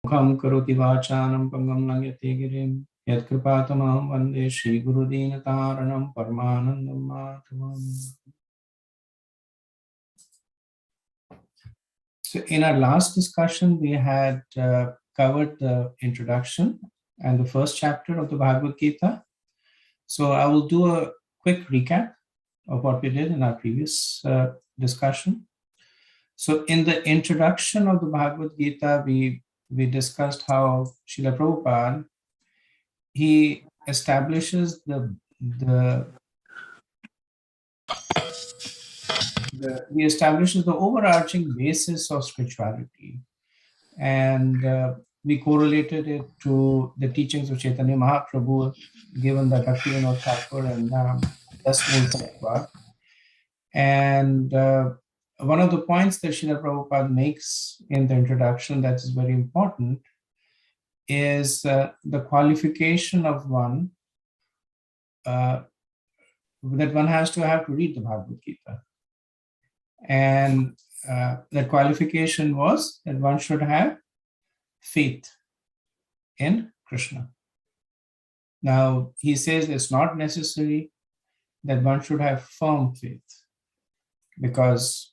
Mukham karoti vachanam pangam langyate girim yat kripatamaham vande Shri Guru Dinataranam Paramanandam Madhavam. So in our last discussion, we had covered the introduction and the first chapter of the Bhagavad-Gita. So I will do a quick recap of what we did in our previous discussion. So in the introduction of the Bhagavad-Gita, we discussed how Srila Prabhupada, he establishes the overarching basis of spirituality, and we correlated it to the teachings of Chaitanya Mahaprabhu given by Bhaktivinoda Thakur and Das Mool Tattva. And one of the points that Srila Prabhupada makes in the introduction that is very important is the qualification of one that one has to have to read the Bhagavad Gita. And the qualification was that one should have faith in Krishna. Now, he says it's not necessary that one should have firm faith, because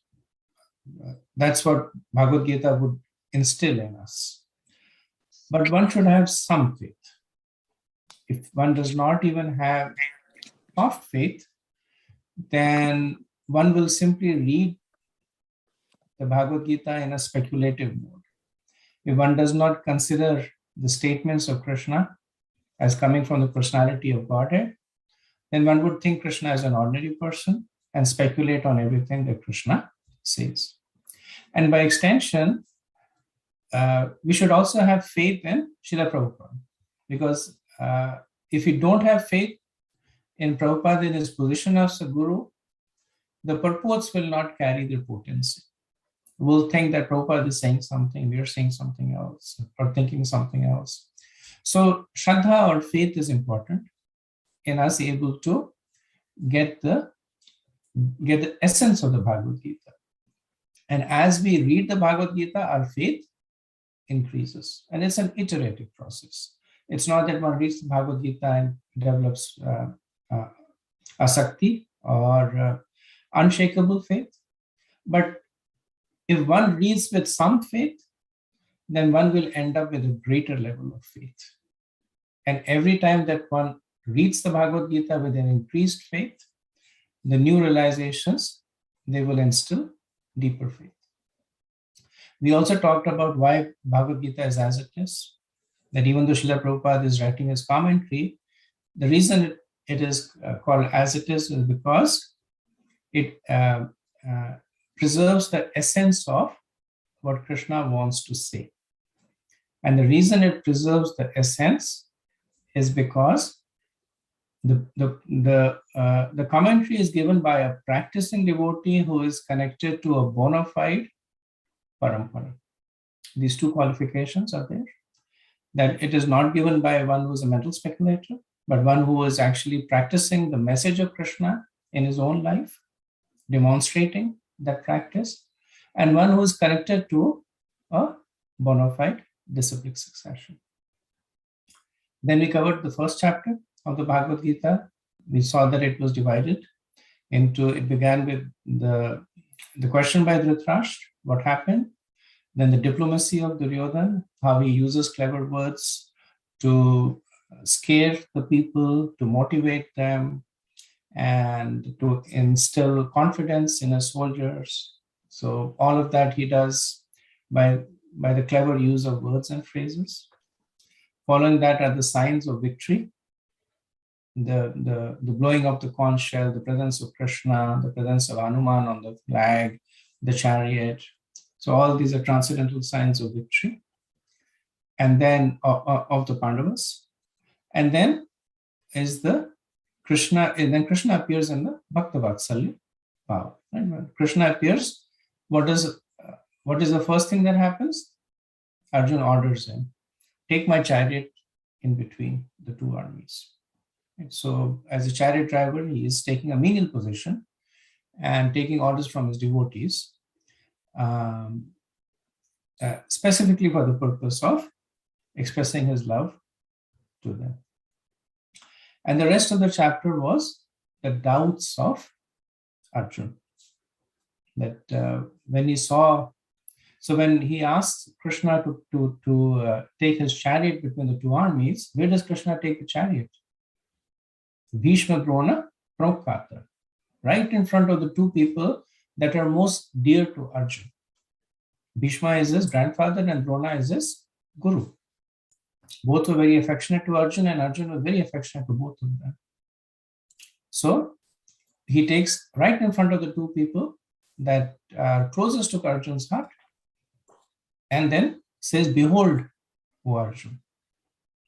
that's what Bhagavad Gita would instill in us. But one should have some faith. If one does not even have soft faith, then one will simply read the Bhagavad Gita in a speculative mode. If one does not consider the statements of Krishna as coming from the personality of Godhead, then one would think Krishna is an ordinary person and speculate on everything that Krishna says. And by extension, we should also have faith in Srila Prabhupada, because if you don't have faith in Prabhupada in his position as a guru, the purports will not carry their potency. We'll think that Prabhupada is saying something, we're saying something else, or thinking something else. So Shraddha or faith is important in us able to get the essence of the Bhagavad Gita. And as we read the Bhagavad Gita, our faith increases. And it's an iterative process. It's not that one reads the Bhagavad Gita and develops asakti or unshakable faith. But if one reads with some faith, then one will end up with a greater level of faith. And every time that one reads the Bhagavad Gita with an increased faith, the new realizations, they will instill deeper faith. We also talked about why Bhagavad Gita is as it is, that even though Srila Prabhupada is writing his commentary, the reason it is called as it is because it preserves the essence of what Krishna wants to say. And the reason it preserves the essence is because the commentary is given by a practicing devotee who is connected to a bona fide parampara. These two qualifications are there. That it is not given by one who is a mental speculator, but one who is actually practicing the message of Krishna in his own life, demonstrating that practice, and one who is connected to a bona fide disciplic succession. Then we covered the first chapter of the Bhagavad Gita. We saw that it was divided into, it began with the question by Dhritarashtra, what happened, then the diplomacy of Duryodhana, how he uses clever words to scare the people, to motivate them, and to instill confidence in his soldiers. So all of that he does by the clever use of words and phrases. Following that are the signs of victory, the blowing of the conch shell, the presence of Krishna, the presence of Hanuman on the flag, the chariot. So all these are transcendental signs of victory. And then of the Pandavas. And then is the Krishna, and then Krishna appears in the Bhaktavasa power. Right? When Krishna appears, what is the first thing that happens? Arjuna orders him, take my chariot in between the two armies. And so as a chariot driver, he is taking a menial position and taking orders from his devotees, specifically for the purpose of expressing his love to them. And the rest of the chapter was the doubts of Arjuna. That when he saw, so when he asked Krishna to take his chariot between the two armies, where does Krishna take the chariot? Bhishma Drona Prabhupada, right in front of the two people that are most dear to Arjuna. Bhishma is his grandfather and Drona is his guru. Both were very affectionate to Arjuna, and Arjuna was very affectionate to both of them. So he takes right in front of the two people that are closest to Arjuna's heart, and then says, "Behold, O Arjuna,"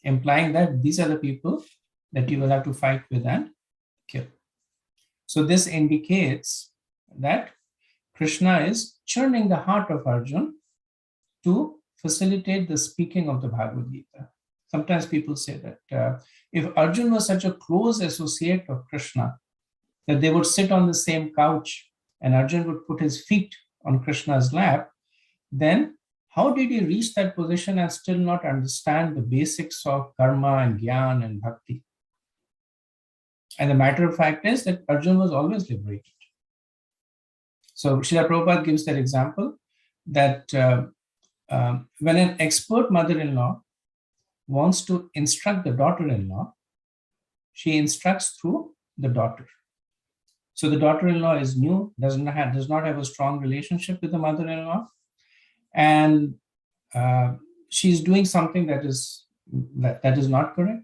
implying that these are the people that you will have to fight with and kill. So this indicates that Krishna is churning the heart of Arjuna to facilitate the speaking of the Bhagavad-Gita. Sometimes people say that if Arjuna was such a close associate of Krishna, that they would sit on the same couch and Arjuna would put his feet on Krishna's lap, then how did he reach that position and still not understand the basics of karma and jnana and bhakti? And the matter of fact is that Arjuna was always liberated. So Srila Prabhupada gives that example that when an expert mother-in-law wants to instruct the daughter-in-law, she instructs through the daughter. So the daughter-in-law is new, does not have a strong relationship with the mother-in-law, and she's doing something that is not correct.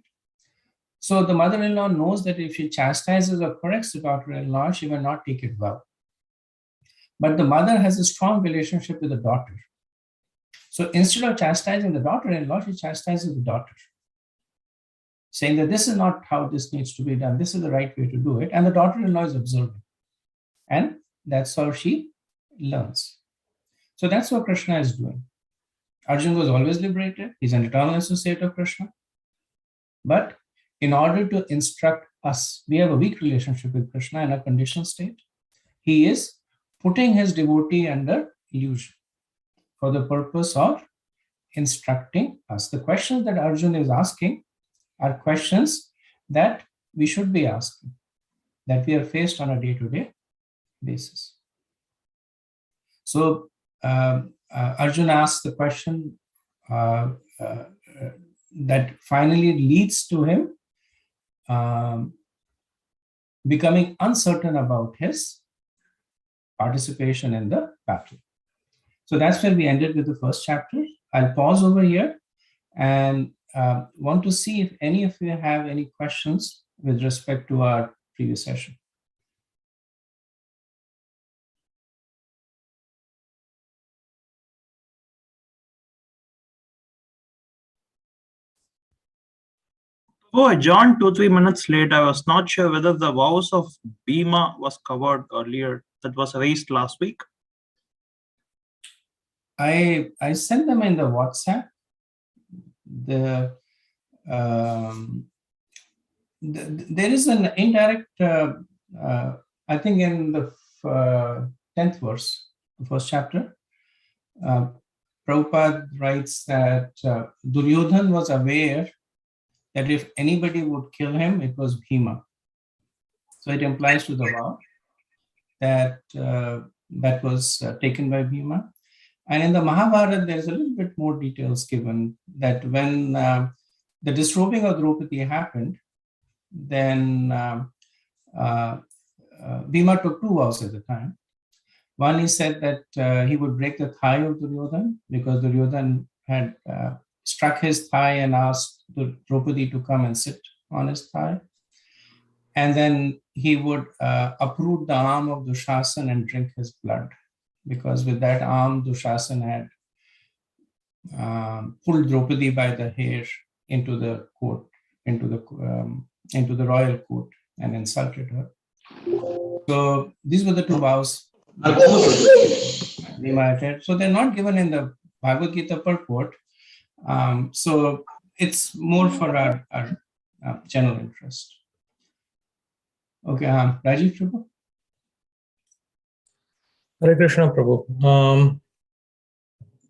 So the mother-in-law knows that if she chastises or corrects the daughter-in-law, she will not take it well. But the mother has a strong relationship with the daughter. So instead of chastising the daughter-in-law, she chastises the daughter, saying that this is not how this needs to be done. This is the right way to do it. And the daughter-in-law is observing. And that's how she learns. So that's what Krishna is doing. Arjuna was always liberated. He's an eternal associate of Krishna. But in order to instruct us, we have a weak relationship with Krishna in a conditioned state. He is putting his devotee under illusion for the purpose of instructing us. The questions that Arjuna is asking are questions that we should be asking, that we are faced on a day-to-day basis. So Arjuna asks the question that finally leads to him becoming uncertain about his participation in the battle. So that's where we ended with the first chapter. I'll pause over here and want to see if any of you have any questions with respect to our previous session. Oh, I joined 2-3 minutes late. I was not sure whether the vows of Bhima was covered earlier. That was raised last week. I sent them in the WhatsApp. There is an indirect, I think in the 10th verse, the first chapter, Prabhupada writes that Duryodhana was aware that if anybody would kill him, it was Bhima. So it implies to the vow that that was taken by Bhima. And in the Mahabharata, there's a little bit more details given that when the disrobing of Draupadi happened, then Bhima took two vows at the time. One, he said that he would break the thigh of Duryodhana because Duryodhana had struck his thigh and asked Draupadi to come and sit on his thigh. And then he would uproot the arm of Dushasana and drink his blood, because with that arm, Dushasana had pulled Draupadi by the hair into the court, into the royal court, and insulted her. So these were the two vows. So they're not given in the Bhagavad-Gita purport. So it's more for our general interest. Okay, Rajiv Prabhu. Hare Krishna Prabhu.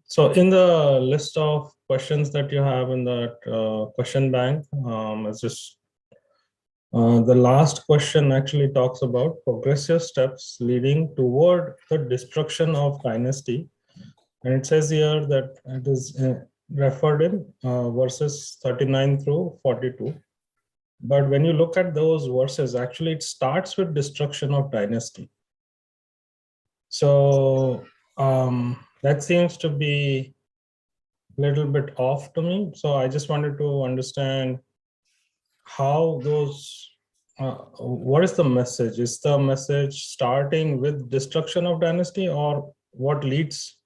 So in the list of questions that you have in that question bank. It's just the last question actually talks about progressive steps leading toward the destruction of dynasty. And it says here that it is referred in verses 39 through 42. But when you look at those verses, actually it starts with destruction of dynasty. So that seems to be a little bit off to me. So I just wanted to understand how those, what is the message? Is the message starting with destruction of dynasty, or what leads?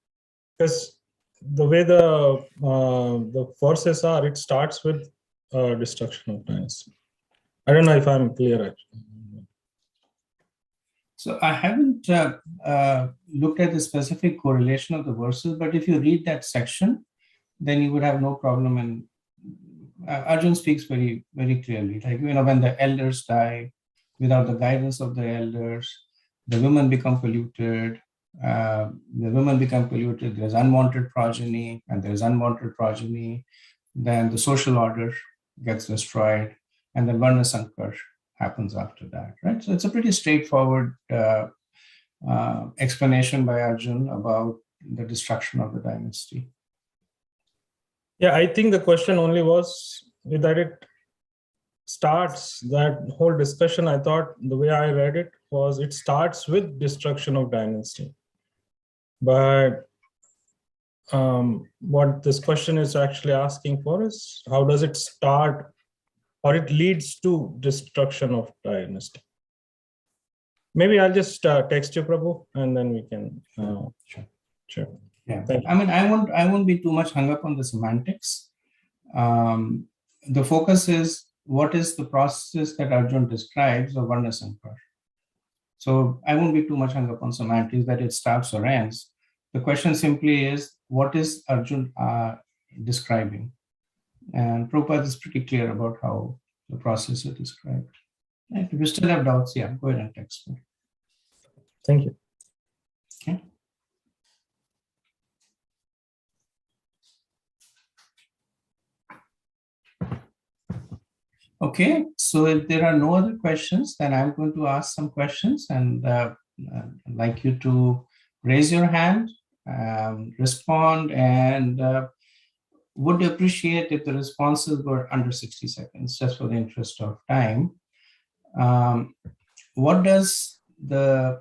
Because the way the verses are, it starts with destruction of dynasty. I don't know if I'm clear actually. So I haven't looked at the specific correlation of the verses, but if you read that section, then you would have no problem. And Arjun speaks very, very clearly. Like, when the elders die, without the guidance of the elders, the women become polluted. There's unwanted progeny, and there's unwanted progeny. Then the social order gets destroyed, and then Varna Sankar happens after that, right? So it's a pretty straightforward explanation by Arjun about the destruction of the dynasty. Yeah, I think the question only was that it starts, that whole discussion, I thought the way I read it was it starts with destruction of dynasty. But what this question is actually asking for is, how does it start, or it leads to destruction of dynasty? Maybe I'll just text you, Prabhu, and then we can. Sure. Yeah. Thank you. I mean, I won't be too much hung up on the semantics. The focus is, what is the process that Arjun describes of Varna Sankar? So I won't be too much hung up on semantics, that it starts or ends. The question simply is, what is Arjun describing? And Prabhupada is pretty clear about how the process is described. And if you still have doubts, yeah, go ahead and text me. Thank you. Okay. Okay, so if there are no other questions, then I'm going to ask some questions, and I'd like you to raise your hand, respond, and would appreciate if the responses were under 60 seconds, just for the interest of time. What does the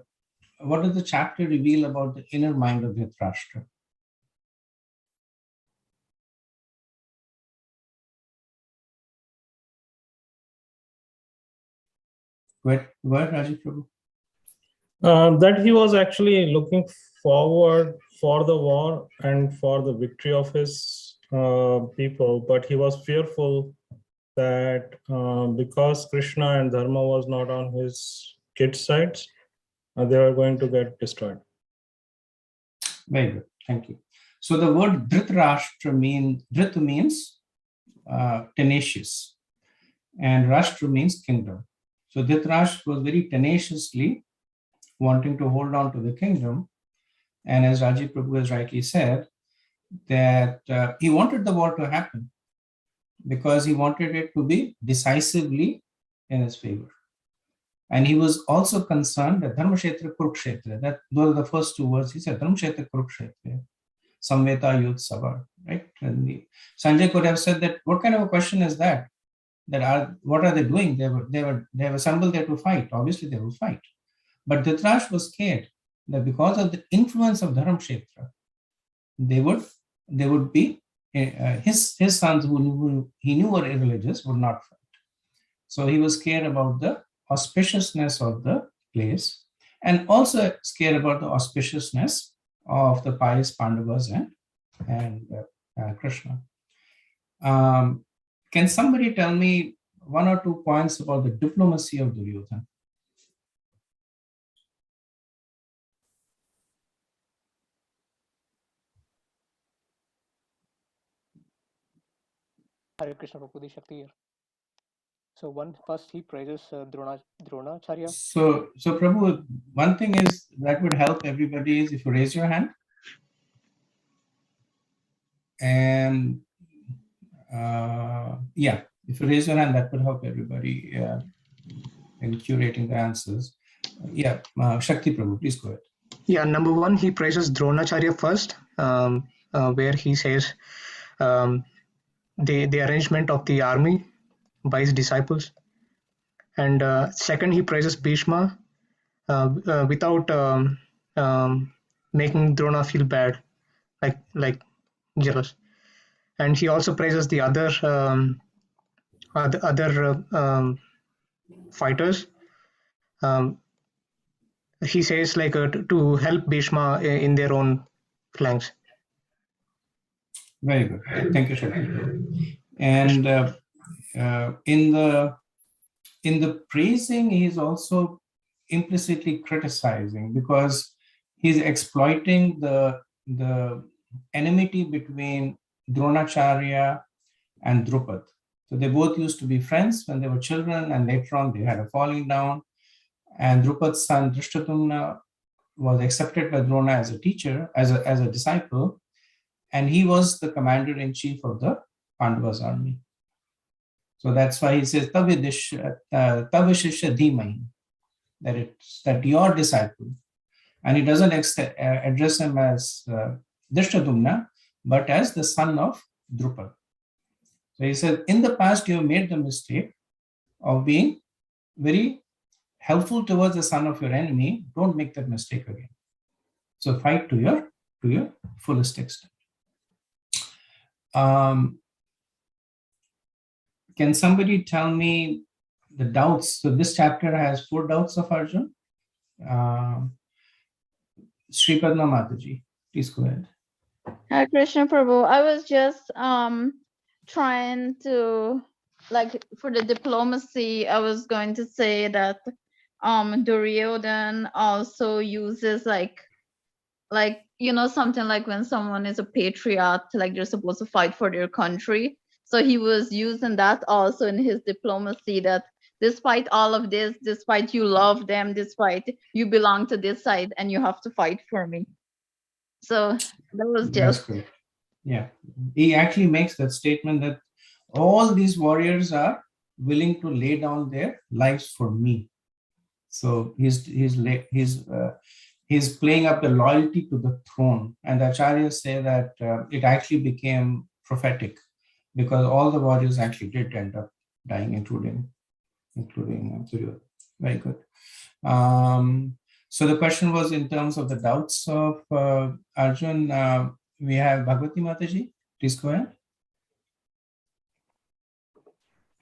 chapter reveal about the inner mind of Dhritarashtra? Where Rajiv Prabhu? That he was actually looking forward for the war and for the victory of his people, but he was fearful that because Krishna and Dharma was not on his kids' sides, they were going to get destroyed. Very good, thank you. So the word Dhritarashtra Dhrit means tenacious, and Rashtra means kingdom. So Dhritarashtra was very tenaciously wanting to hold on to the kingdom. And as Rajiv Prabhu has rightly said, that he wanted the war to happen because he wanted it to be decisively in his favor. And he was also concerned that Dharmashetra Kurukshetra, that those are the first two words he said, Dharmashetra Kurukshetra, Samveta Yudh Sabha, right? And Sanjay could have said that, what kind of a question is that? What are they doing? They have assembled there to fight. Obviously, they will fight. But Dhritarashtra was scared that because of the influence of Dharmashetra, they would be his sons who he knew were irreligious would not fight. So he was scared about the auspiciousness of the place, and also scared about the auspiciousness of the pious Pandavas and Krishna. Can somebody tell me one or two points about the diplomacy of Duryodhana? Hare Krishna, Prabhu Shakti here. So first he praises Dronacharya. So Prabhu, one thing is that would help everybody is if you raise your hand. And Yeah, if you raise your hand, that would help everybody in curating the answers. Yeah, Shakti Prabhu, please go ahead. Yeah, number one, he praises Dronacharya first, where he says the arrangement of the army by his disciples. And second, he praises Bhishma without making Drona feel bad, like jealous. And he also praises the other fighters. He says like to help Bhishma in their own flanks. Very good. Thank you, Shakti Prabhu. And in the praising, he's also implicitly criticizing, because he's exploiting the enmity between Dronacharya and Drupad. So they both used to be friends when they were children, and later on they had a falling down. And Drupad's son Drishtadyumna was accepted by Drona as a teacher, as a disciple, and he was the commander-in-chief of the Pandavas' army. So that's why he says Tavishishya Dhimai, that your disciple. And he doesn't address him as Drishtadyumna, but as the son of Drupad. So he said, in the past, you have made the mistake of being very helpful towards the son of your enemy. Don't make that mistake again. So fight to your fullest extent. Can somebody tell me the doubts? So this chapter has 4 doubts of Arjun. Sri Padma Mataji, please go ahead. Hare Krishna Prabhu, I was just trying to, like, for the diplomacy, I was going to say that Duryodhana also uses like something like when someone is a patriot, like they're supposed to fight for their country. So he was using that also in his diplomacy, that despite all of this, despite you love them, despite you belong to this side and you have to fight for me. So that was just... That's great. Yeah, he actually makes that statement that all these warriors are willing to lay down their lives for me. So he's playing up the loyalty to the throne, and the acharyas say that it actually became prophetic, because all the warriors actually did end up dying, including Duryodhana. Very good. So the question was in terms of the doubts of Arjun. We have Bhagavati Mataji. Please go ahead.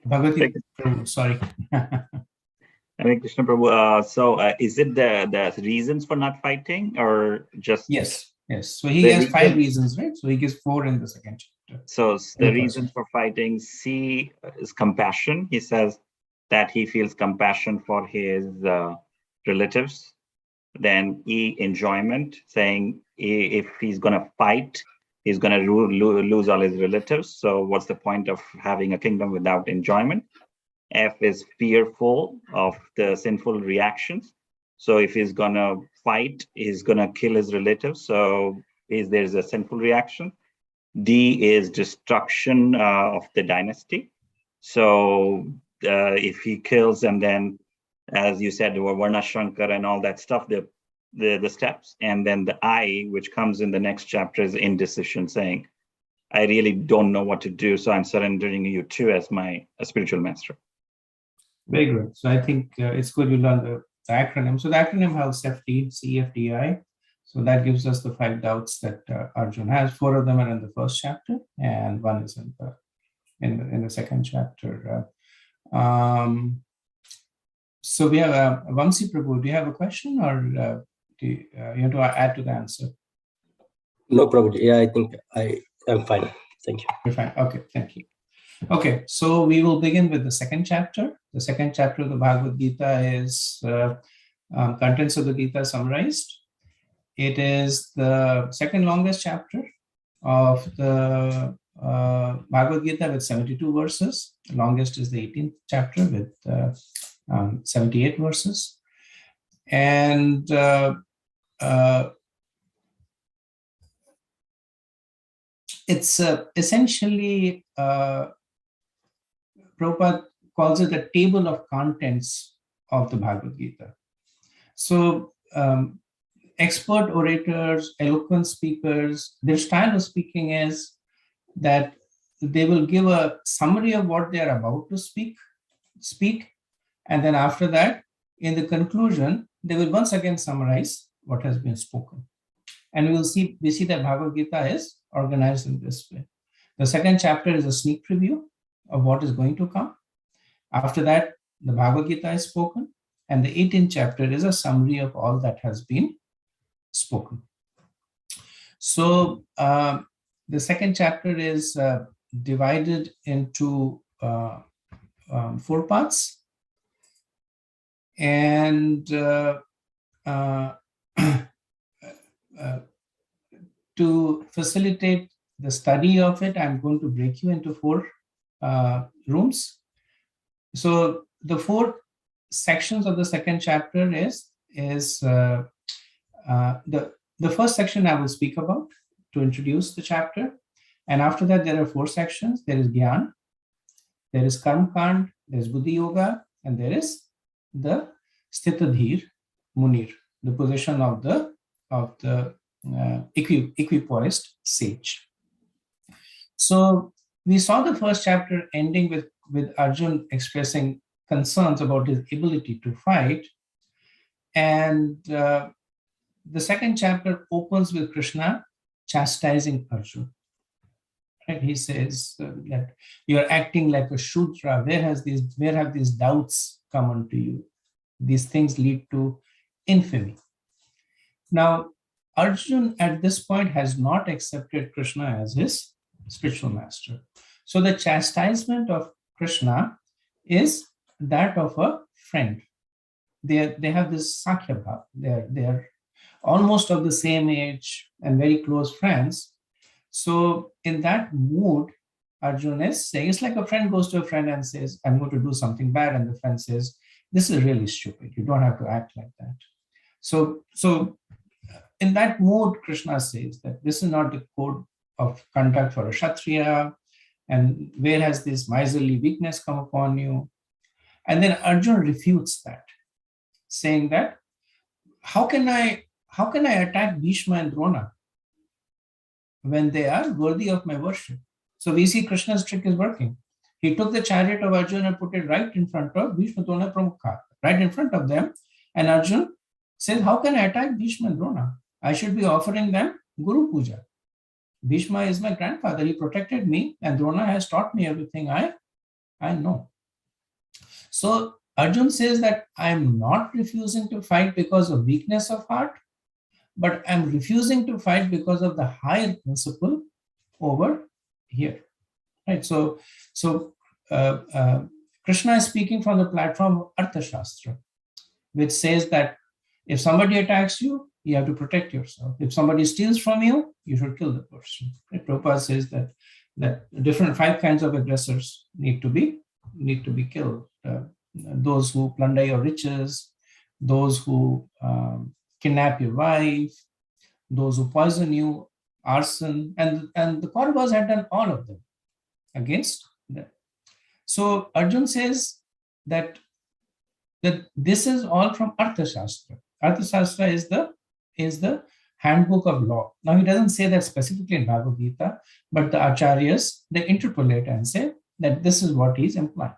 Bhagavati Prabhu, sorry. Hare Krishna Prabhu. So is it the reasons for not fighting, or just... Yes. So he has 5 reasons, right? So he gives 4 in the second chapter. So the reason for fighting, C is compassion. He says that he feels compassion for his relatives. Then E, enjoyment, saying if he's going to fight, he's going to lose all his relatives. So what's the point of having a kingdom without enjoyment? F is fearful of the sinful reactions. So if he's going to fight, he's going to kill his relatives. So there's a sinful reaction. D is destruction of the dynasty. So if he kills them, then, as you said, Varna Shankar and all that stuff, the steps. And then the I, which comes in the next chapter, is indecision, saying, I really don't know what to do, so I'm surrendering you too as my spiritual master. Very good. So I think it's good you learn the acronym. So the acronym has CFD, CFDI. So that gives us the 5 doubts that Arjun has. 4 of them are in the first chapter, and 1 is in the second chapter. So we have Vamsi Prabhu. Do you have a question, or do you have to add to the answer? No, Prabhuji. Yeah, I think I am fine. Thank you. You're fine. Okay, thank you. Okay, so we will begin with the second chapter. The second chapter of the Bhagavad-Gita is contents of the Gita summarized. It is the second longest chapter of the Bhagavad-Gita with 72 verses. The longest is the 18th chapter with 78 verses. And it's essentially, Prabhupada calls it the table of contents of the Bhagavad-Gita. So expert orators, eloquent speakers, their style of speaking is that they will give a summary of what they are about to speak, and then after that, in the conclusion, they will once again summarize what has been spoken. And we see that Bhagavad-Gita is organized in this way. The second chapter is a sneak preview of what is going to come. After that, the Bhagavad-Gita is spoken, and the 18th chapter is a summary of all that has been spoken. So the second chapter is divided into 4 parts, and to facilitate the study of it, I'm going to break you into 4 rooms. So the 4 sections of the second chapter is the first section I will speak about to introduce the chapter. And after that, there are 4 sections. There is Gyan, there is Karma Kand, there is Buddhi Yoga, and there is the Sthitadhir Munir, the position of the equipoised sage. So we saw the first chapter ending with Arjun expressing concerns about his ability to fight. And the second chapter opens with Krishna chastising Arjun. Right? He says that you're acting like a Shudra. Where have these doubts come onto you? These things lead to infamy. Now, Arjun at this point has not accepted Krishna as his spiritual master. So the chastisement of Krishna is that of a friend. They have this Sakhya Bhav. They're almost of the same age and very close friends. So in that mood, Arjun is saying, it's like a friend goes to a friend and says, I'm going to do something bad. And the friend says, this is really stupid. You don't have to act like that. So in that mood, Krishna says that this is not the code of conduct for a Kshatriya. And where has this miserly weakness come upon you? And then Arjun refutes that, saying that, how can I attack Bhishma and Drona when they are worthy of my worship? So we see Krishna's trick is working. He took the chariot of Arjun and put it right in front of Bhishma, Drona, Pramukha, right in front of them. And Arjun says, how can I attack Bhishma and Drona? I should be offering them Guru Puja. Bhishma is my grandfather. He protected me, and Drona has taught me everything I know. So Arjun says that I'm not refusing to fight because of weakness of heart, but I'm refusing to fight because of the higher principle over here. Right? So Krishna is speaking from the platform of Arthashastra, which says that if somebody attacks you, you have to protect yourself. If somebody steals from you, you should kill the person. Right? Prabhupada says that different 5 kinds of aggressors need to be killed. Those who plunder your riches, those who kidnap your wife, those who poison you, arson, and the Kauravas had done all of them against them. So Arjun says that this is all from Arthashastra. Arthashastra is the handbook of law. Now, he doesn't say that specifically in Bhagavad Gita, but the acharyas, they interpolate and say that this is what he's implying.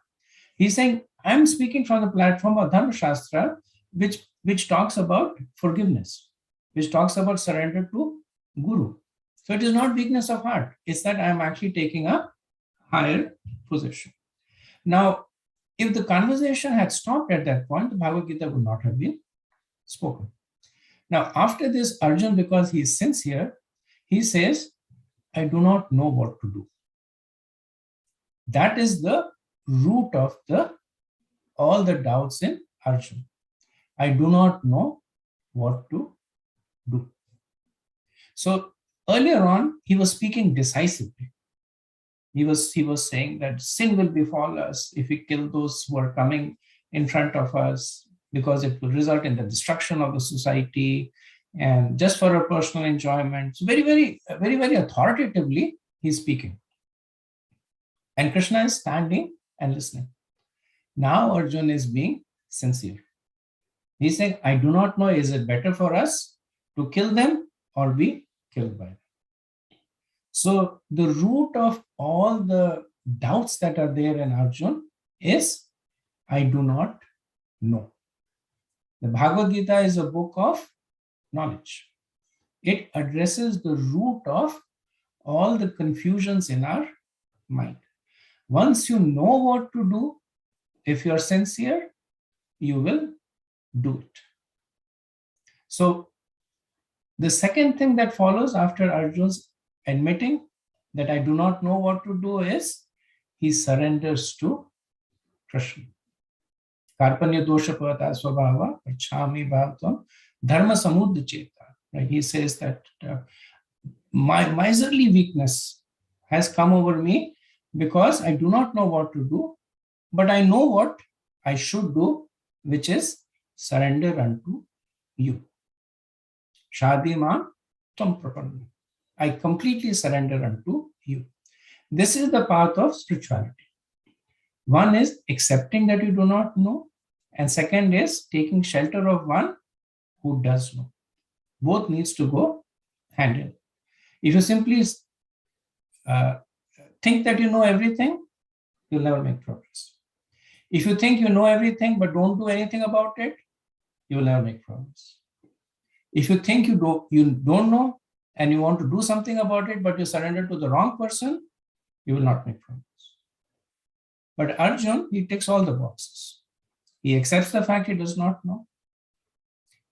He's saying, I'm speaking from the platform of Dharma Shastra, which talks about forgiveness, which talks about surrender to Guru. So it is not weakness of heart. It's that I'm actually taking a higher position. Now, if the conversation had stopped at that point, the Bhagavad Gita would not have been spoken. Now, after this, Arjun, because he is sincere, he says, I do not know what to do. That is the root of all the doubts in Arjun. I do not know what to do. So earlier on, he was speaking decisively. He was saying that sin will befall us if we kill those who are coming in front of us, because it will result in the destruction of the society and just for our personal enjoyment. So very, very, very, very authoritatively, he's speaking. And Krishna is standing and listening. Now Arjuna is being sincere. He's saying, I do not know, is it better for us to kill them or be killed by them? So the root of all the doubts that are there in Arjuna is, I do not know. The Bhagavad-Gita is a book of knowledge. It addresses the root of all the confusions in our mind. Once you know what to do, if you're sincere, you will do it. So the second thing that follows after Arjuna's admitting that I do not know what to do is he surrenders to Krishna. Karpanya dosha pata swabhava prachami bhavatam dharma samudya cheta. Right? He says that my miserly weakness has come over me because I do not know what to do, but I know what I should do, which is surrender unto you. Shadi ma tam prapanna. I completely surrender unto you. This is the path of spirituality. One is accepting that you do not know, and second is taking shelter of one who does know. Both needs to go hand in hand. If you simply think that you know everything, you'll never make progress. If you think you know everything but don't do anything about it, you will never make progress. If you think you don't know and you want to do something about it, but you surrender to the wrong person, you will not make progress. But Arjuna, he ticks all the boxes. He accepts the fact he does not know.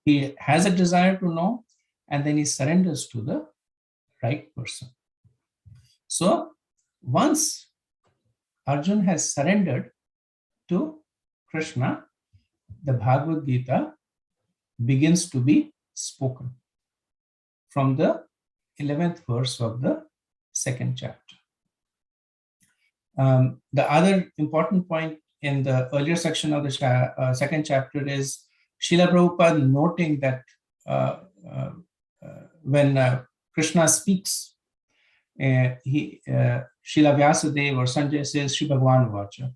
He has a desire to know, and then he surrenders to the right person. So once Arjuna has surrendered to Krishna, the Bhagavad-Gita begins to be spoken from the 11th verse of the 2nd chapter. The other important point in the earlier section of the 2nd chapter is Srila Prabhupada noting that when Krishna speaks, Srila Vyasadeva or Sanjay says Shri Bhagavan Vacha.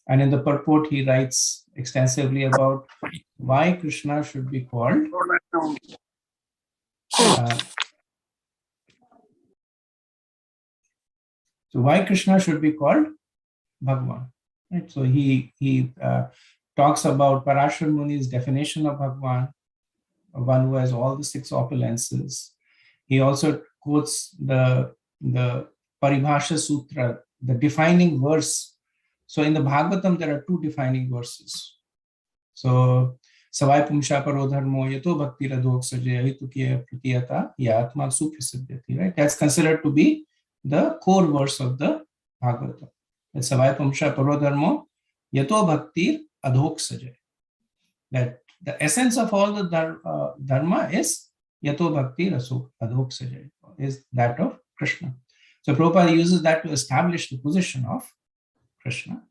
And in the purport, he writes extensively about why Krishna should be called so why Krishna should be called Bhagavan. Right? So he talks about Parashar Muni's definition of Bhagavan, one who has all the 6 opulences. He also quotes the Paribhasha Sutra, the defining verse. So in the Bhagavatam, there are 2 defining verses. So Savai Pumsha Parodharmo Yato Bhakti Radhok Sajaya Hitukiya Pratiyata Yatma Suprasiddhati. Right? That's considered to be the core verse of the Bhagavatam. It's Savai Pumsha Parodharmo Yato Bhakti Adhok Sajaya. That the essence of all the dharma is Yato Bhakti Adhok Sajaya, is that of Krishna. So Prabhupada uses that to establish the position of Krishna.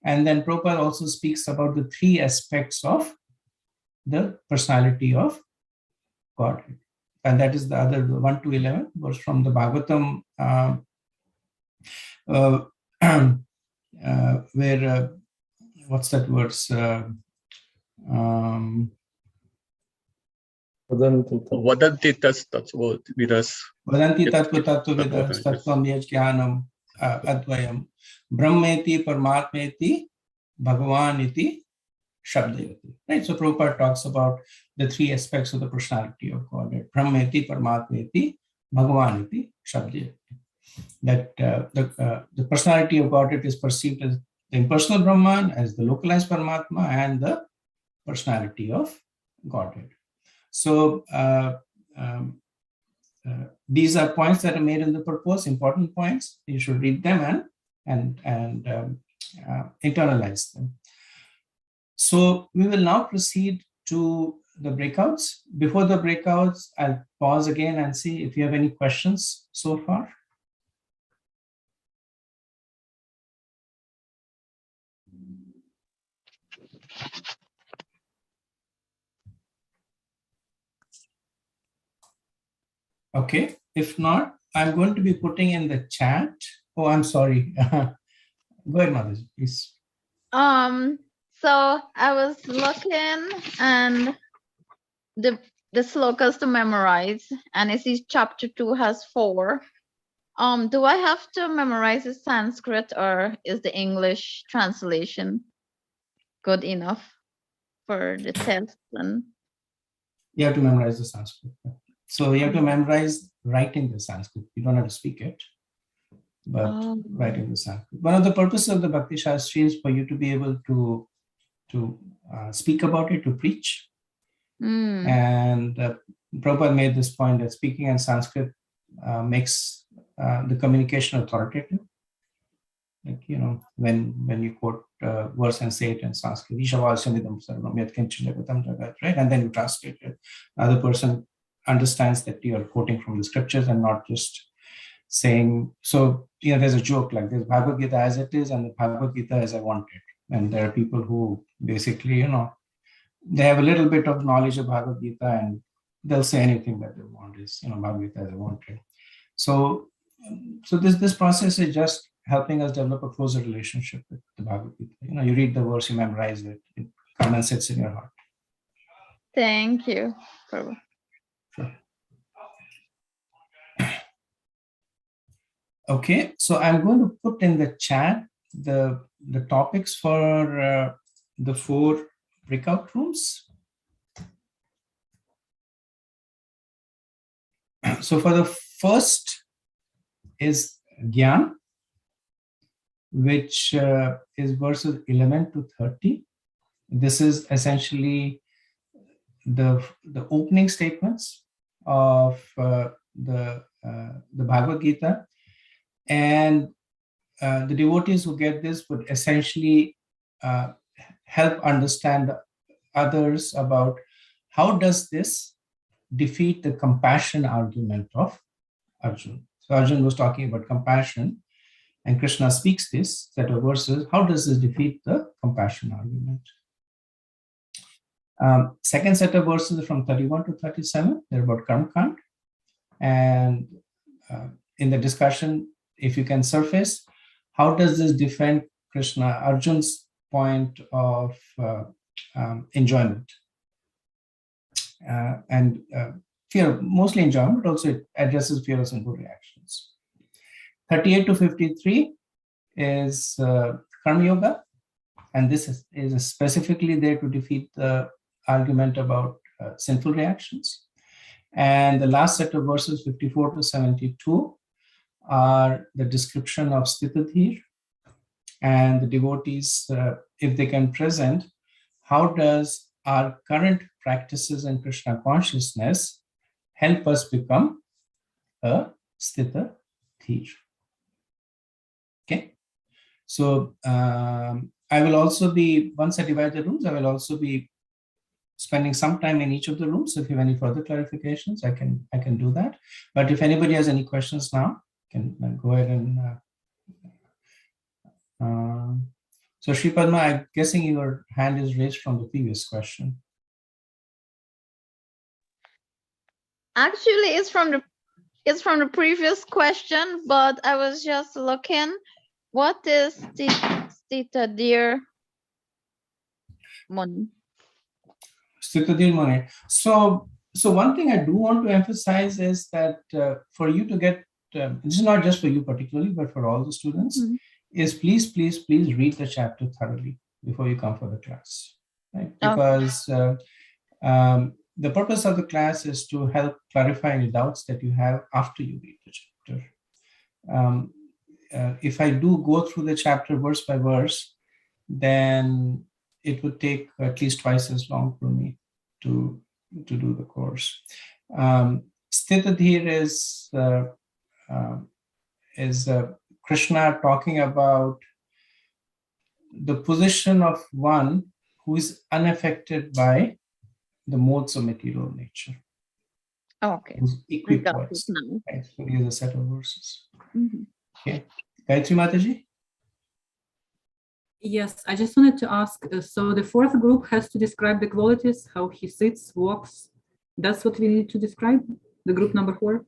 And then Prabhupada also speaks about the 3 aspects of the personality of Godhead. And that is the other 1 to 11 was from the Bhagavatam, where, what's that verse? Vadanti tattva vidas. Vadanti tattva vidas tattvam yajnanam advayam brahmeti paramatmeti bhagavaniti shabdayati. Right? So Prabhupada talks about the 3 aspects of the personality of God. Brahmeti paramatmeti bhagavaniti shabdayati. That the personality of God is perceived as the impersonal Brahman, as the localized Paramatma, and the personality of Godhead. So these are points that are made in the purpose, important points. You should read them and internalize them. So we will now proceed to the breakouts. Before the breakouts, I'll pause again and see if you have any questions so far. Okay, if not, I'm going to be putting in the chat. Oh, I'm sorry. Go ahead, Mataji, please. So I was looking and the slokas to memorize, and I see chapter 2 has 4. Do I have to memorize the Sanskrit, or is the English translation good enough for the test? And You have to memorize the Sanskrit. So you have to memorize writing the Sanskrit. You don't have to speak it, but writing the Sanskrit. One of the purposes of the Bhakti Shastri is for you to be able to speak about it, to preach. And Prabhupada made this point that speaking in Sanskrit makes the communication authoritative. Like, you know, when you quote verse and say it in Sanskrit, right? And then you translate it. The other person understands that you are quoting from the scriptures and not just saying. So, you know, there's a joke like this: Bhagavad-Gita as it is and the Bhagavad-Gita as I want it. And there are people who basically, you know, they have a little bit of knowledge of Bhagavad-Gita and they'll say anything that they want is, you know, Bhagavad-Gita as I want it. So this process is just helping us develop a closer relationship with the Bhagavad-Gita. You know, you read the verse, you memorize it, it comes and sits in your heart. Thank you, Prabhu. Sure. Okay, so I'm going to put in the chat the topics for the 4 breakout rooms. So for the first is Gyan, which is verses 11 to 30. This is essentially the opening statements of the Bhagavad-Gita. And the devotees who get this would essentially help understand others about how does this defeat the compassion argument of Arjuna. So Arjuna was talking about compassion, and Krishna speaks this set of verses. How does this defeat the compassion argument? Second set of verses from 31 to 37, they're about Karma Kand. And in the discussion, if you can surface, how does this defend Krishna, Arjuna's point of enjoyment? And fear, mostly enjoyment, but also it addresses fear of sinful reactions. 38 to 53 is Karma Yoga, and this is specifically there to defeat the argument about sinful reactions. And the last set of verses, 54 to 72, are the description of Sthitadhir, and the devotees, if they can present, how does our current practices in Krishna consciousness help us become a Sthitadhir? Okay, so I will also be, once I divide the rooms, I will also be spending some time in each of the rooms. So if you have any further clarifications, I can do that. But if anybody has any questions now, can go ahead and so Shri Padma, I'm guessing your hand is raised from the previous question. Actually, it's from the previous question, but I was just looking. What is Sthitadhir Muni? Sthitadhir Muni. So one thing I do want to emphasize is that for you to get, this is not just for you particularly, but for all the students, is please read the chapter thoroughly before you come for the class, right? Because the purpose of the class is to help clarify any doubts that you have after you read the chapter. If I do go through the chapter verse by verse, then it would take at least twice as long for me to do the course. Sthitadhir is Krishna talking about the position of one who is unaffected by the modes of material nature. Okay. Who's equipoised. Right? So here's a set of verses. Okay. Gayatri Mataji? Yes, I just wanted to ask, so the fourth group has to describe the qualities, how he sits, walks. That's what we need to describe, the group number 4?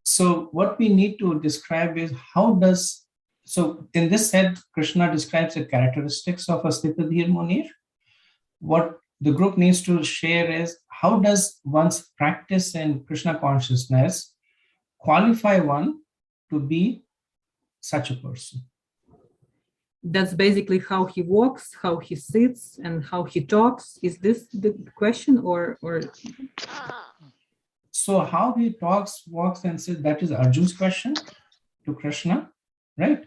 So what we need to describe is how does, so in this set, Krishna describes the characteristics of a Sthitadhir Munir. What the group needs to share is how does one's practice in Krishna consciousness qualify one to be such a person? That's basically how he walks, how he sits, and how he talks. Is this the question, or? So how he talks, walks, and sits, that is Arjun's question to Krishna, right?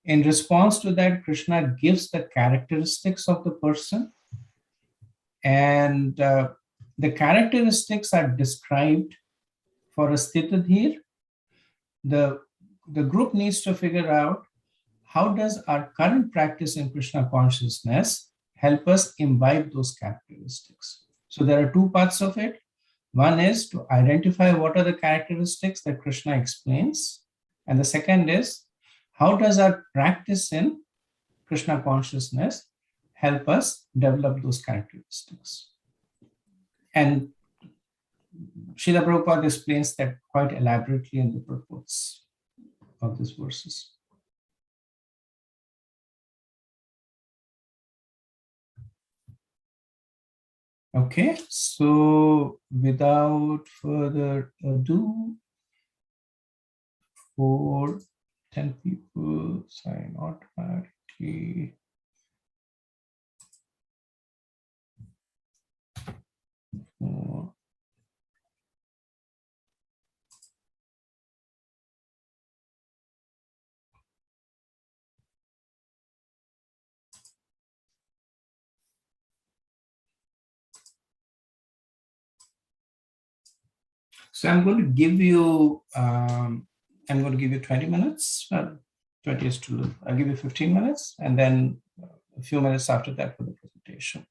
In response to that, Krishna gives the characteristics of the person, and the characteristics are described for a Sthitadhir. The group needs to figure out how does our current practice in Krishna consciousness help us imbibe those characteristics. So there are two parts of it. One is to identify what are the characteristics that Krishna explains. And the second is, how does our practice in Krishna consciousness help us develop those characteristics? And Srila Prabhupada explains that quite elaborately in the purports of these verses. Okay, so without further ado, 10 people sign automatically. So I'm going to give you 20 minutes. 20 is too little. I'll give you 15 minutes and then a few minutes after that for the presentation.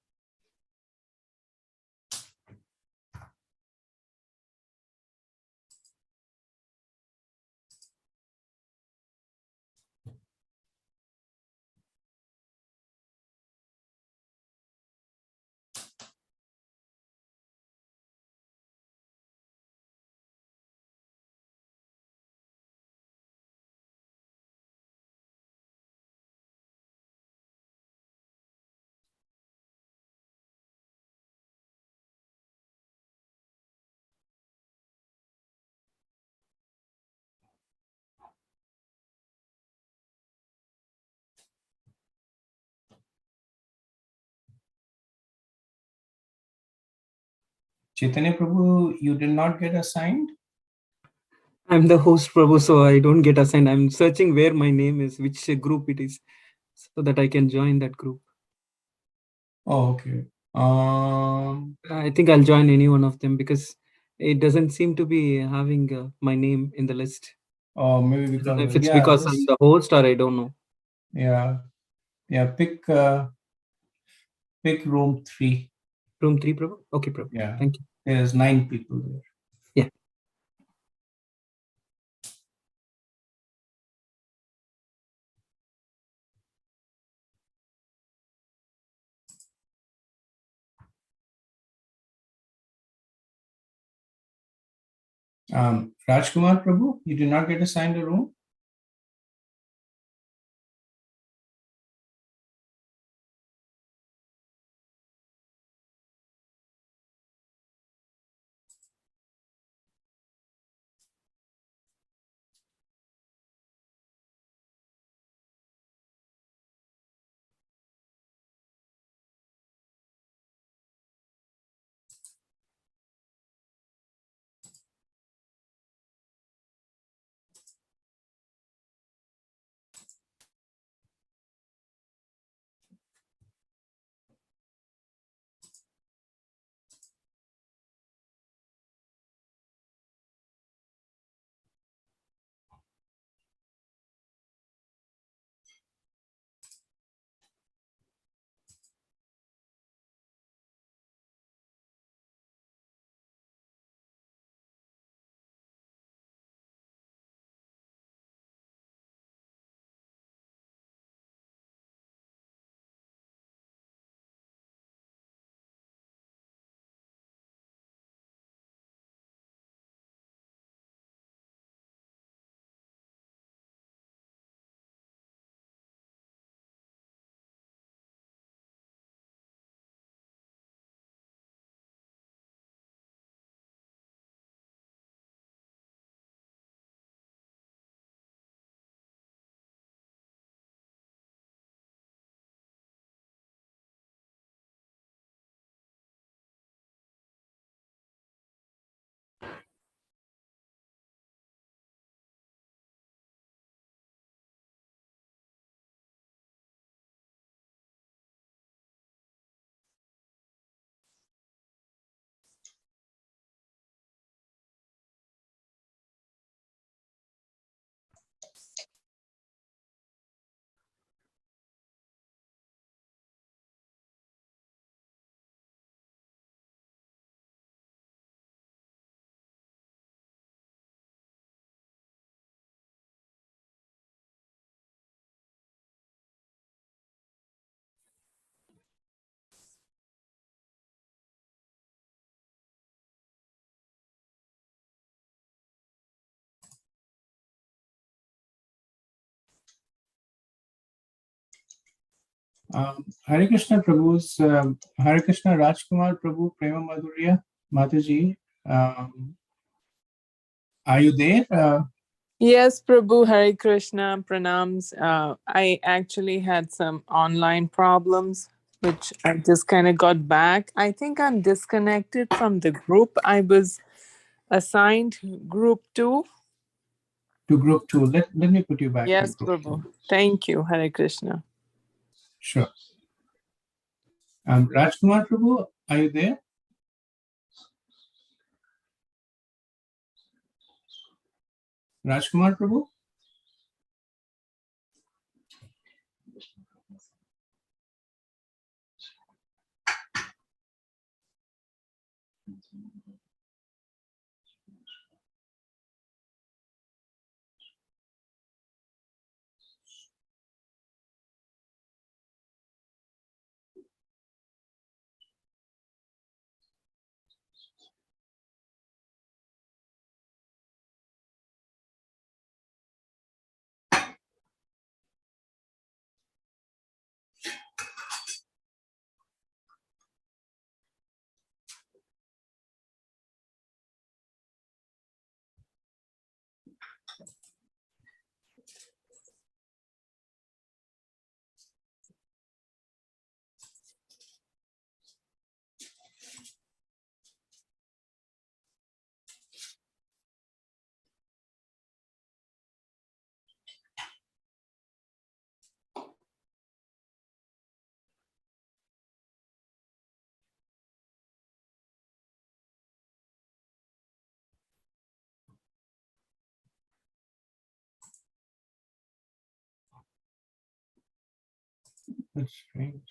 Chaitanya Prabhu, you did not get assigned? I'm the host, Prabhu, so I don't get assigned. I'm searching where my name is, which group it is, so that I can join that group. Oh, okay. I think I'll join any one of them because it doesn't seem to be having my name in the list. Oh, maybe I don't know because, if it's because I'm the host or I don't know. Yeah. Pick room 3. Room 3, Prabhu? Okay, Prabhu. Yeah. Thank you. There's 9 people there. Yeah. Rajkumar Prabhu, you did not get assigned a room? Hare Krishna Prabhu's Hare Krishna Rajkumar Prabhu Prema Madhurya Mataji. Are you there? Yes, Prabhu, Hare Krishna, pranams. I actually had some online problems, which I just kind of got back. I think I'm disconnected from the group. I was assigned group 2. To group 2. Let me put you back. Yes, to group Prabhu. 2. Thank you, Hare Krishna. Sure. Rajkumar Prabhu, are you there? Rajkumar Prabhu? That's strange.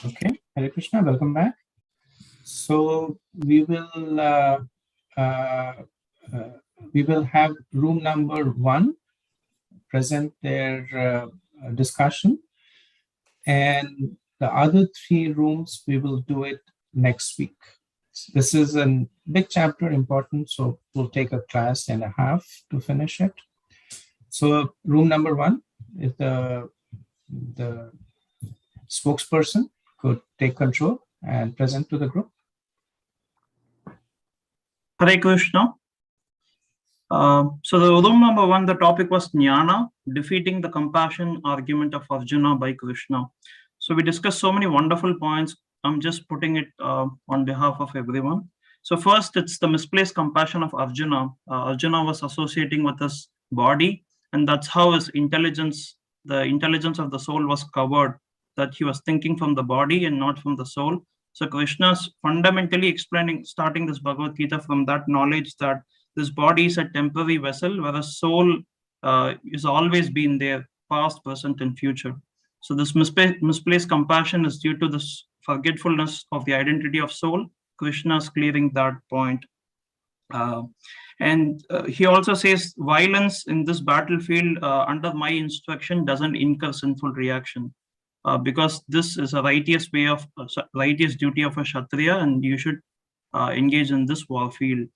Okay, Hare Krishna, welcome back. So we will have room number 1 present their discussion, and the other 3 rooms we will do it next week. This is a big chapter, important, so we'll take a class and a half to finish it. So room number 1, if the spokesperson could take control and present to the group. Hare Krishna. So the room number 1, the topic was Jnana, defeating the compassion argument of Arjuna by Krishna. So we discussed so many wonderful points. I'm just putting it on behalf of everyone. So first, it's the misplaced compassion of Arjuna. Arjuna was associating with his body, and that's how his intelligence, the intelligence of the soul was covered, that he was thinking from the body and not from the soul. So Krishna's fundamentally explaining, starting this Bhagavad-Gita from that knowledge that this body is a temporary vessel, whereas soul is always been there, past, present, and future. So this misplaced compassion is due to this forgetfulness of the identity of soul. Krishna's clearing that point. And he also says violence in this battlefield under my instruction doesn't incur sinful reaction. Because this is a righteous way of righteous duty of a Kshatriya, and you should engage in this war field.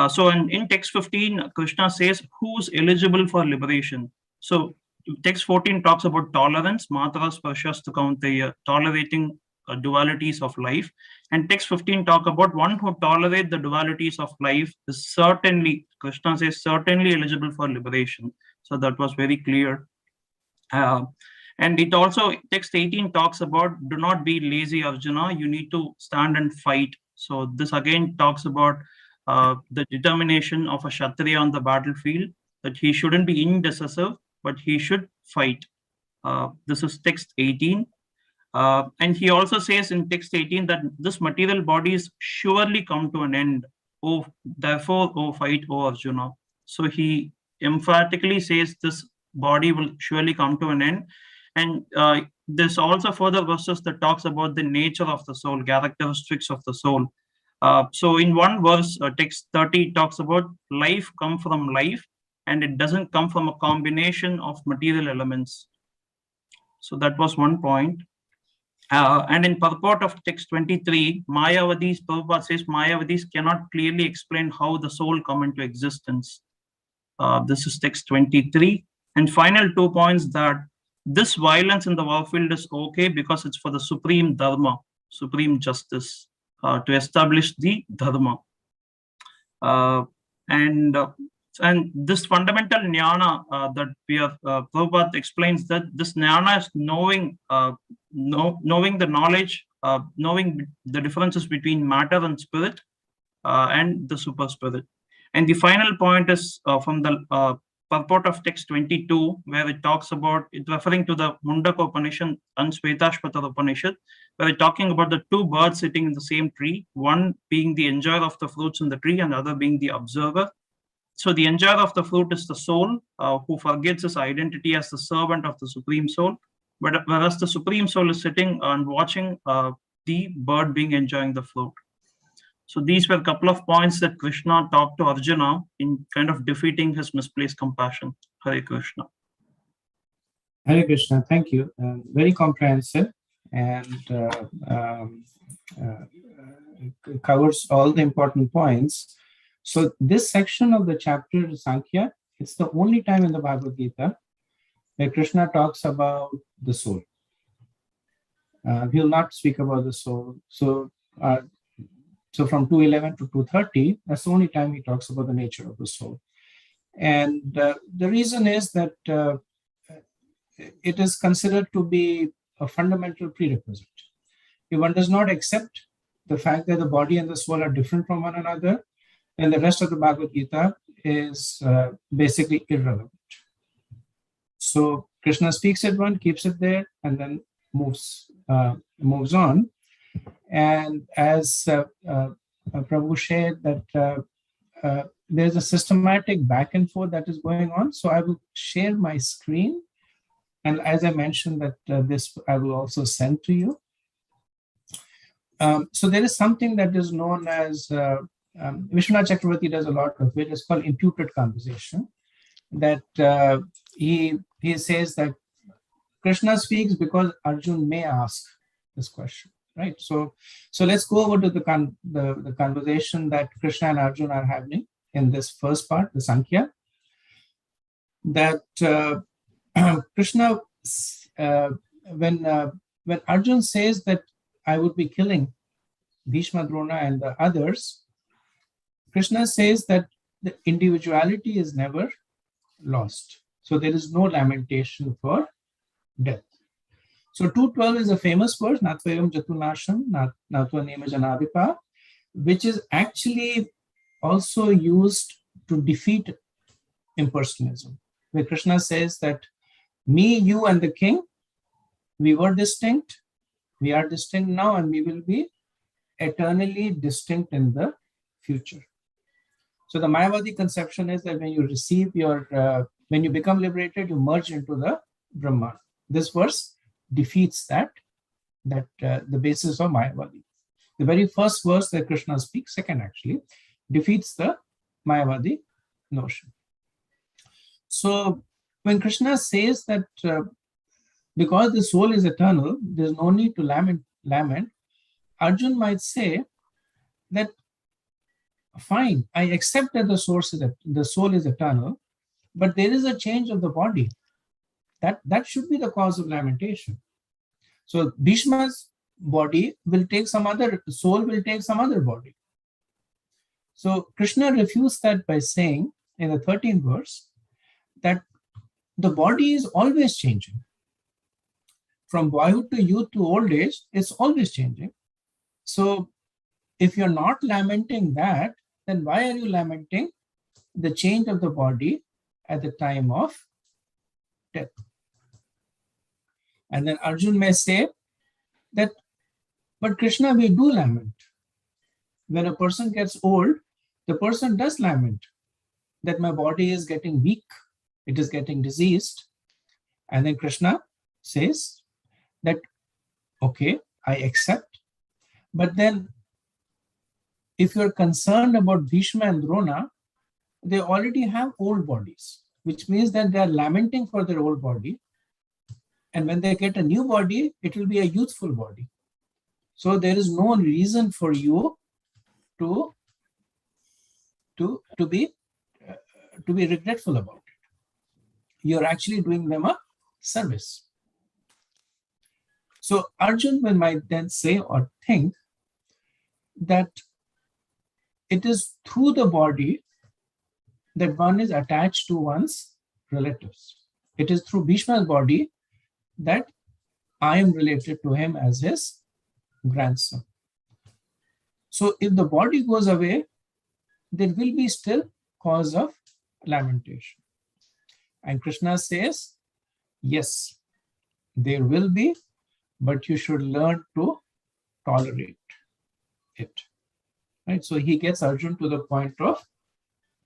So in text 15, Krishna says who's eligible for liberation. So text 14 talks about tolerance, matara sparshastha kaunteya, tolerating dualities of life. And text 15 talk about one who tolerate the dualities of life is certainly, Krishna says, certainly eligible for liberation. So that was very clear. And it also, text 18 talks about do not be lazy, Arjuna, you need to stand and fight. So this again talks about the determination of a Kshatriya on the battlefield, that he shouldn't be indecisive, but he should fight. This is text 18. And he also says in text 18 that this material bodies surely come to an end. Oh, therefore, oh, fight, oh, Arjuna. So he emphatically says this body will surely come to an end. And there's also further verses that talks about the nature of the soul, characteristics of the soul. So in one verse, text 30 talks about life come from life, and it doesn't come from a combination of material elements. So that was one point. And in purport of text 23, Mayavadis, Prabhupada says Mayavadis cannot clearly explain how the soul come into existence. This is text 23. And final 2 points, that this violence in the warfield is okay because it's for the supreme dharma, supreme justice, to establish the dharma. And this fundamental jnana that we are, Prabhupada explains that this jnana is knowing the knowledge, knowing the differences between matter and spirit, and the super spirit. And the final point is from the purport of text 22, where it talks about, it referring to the Mundaka Upanishad and Svetashvatara Upanishad, where it's talking about the 2 birds sitting in the same tree, one being the enjoyer of the fruits in the tree and the other being the observer. So the enjoyer of the fruit is the soul, who forgets his identity as the servant of the Supreme Soul, but whereas the Supreme Soul is sitting and watching the bird being enjoying the fruit. So these were a couple of points that Krishna talked to Arjuna in kind of defeating his misplaced compassion. Hare Krishna. Hare Krishna, thank you. Very comprehensive, and covers all the important points. So this section of the chapter, Sankhya, it's the only time in the Bhagavad-Gita where Krishna talks about the soul. He'll not speak about the soul. So from 211 to 230, that's the only time he talks about the nature of the soul. And the reason is that it is considered to be a fundamental prerequisite. If one does not accept the fact that the body and the soul are different from one another, then the rest of the Bhagavad Gita is basically irrelevant. So Krishna speaks at one, keeps it there, and then moves on. And as Prabhu shared, that there's a systematic back and forth that is going on. So I will share my screen. And as I mentioned, that this I will also send to you. So there is something that is known as, Vishwanath Chakravarti does a lot of it. It's called imputed conversation. That he says that Krishna speaks because Arjun may ask this question, right? So let's go over to the conversation that Krishna and Arjun are having in this first part, the Sankhya. That Krishna, when Arjun says that I would be killing Bhishma, Drona, and the others, Krishna says that the individuality is never lost. So there is no lamentation for death. So 212 is a famous verse, Natvayam Jatunasham, Natva Nema Janadipa, which is actually also used to defeat impersonalism, where Krishna says that me, you, and the king, we were distinct, we are distinct now, and we will be eternally distinct in the future. So the Mayavadi conception is that when you receive when you become liberated, you merge into the Brahman. This verse defeats the basis of Mayavadi. The very first verse that Krishna speaks, second actually, defeats the Mayavadi notion. So when Krishna says that because the soul is eternal, there's no need to lament, Arjun might say that, fine, I accept that the soul is eternal, but there is a change of the body. That should be the cause of lamentation. So Bhishma's body will take soul will take some other body. So Krishna refused that by saying in the 13th verse that the body is always changing. From boyhood to youth to old age, it's always changing. So if you're not lamenting that, then why are you lamenting the change of the body at the time of death? And then Arjun may say that, but Krishna, we do lament. When a person gets old, the person does lament that my body is getting weak, it is getting diseased. And then Krishna says that, okay, I accept. But then if you're concerned about Bhishma and Drona, they already have old bodies, which means that they are lamenting for their old body. And when they get a new body, it will be a youthful body. So there is no reason for you to be regretful about it. You're actually doing them a service. So Arjun might then say or think that it is through the body that one is attached to one's relatives. It is through Bhishma's body that I am related to him as his grandson. So if the body goes away, there will be still cause of lamentation. And Krishna says, yes, there will be, but you should learn to tolerate it. Right? So he gets Arjun to the point of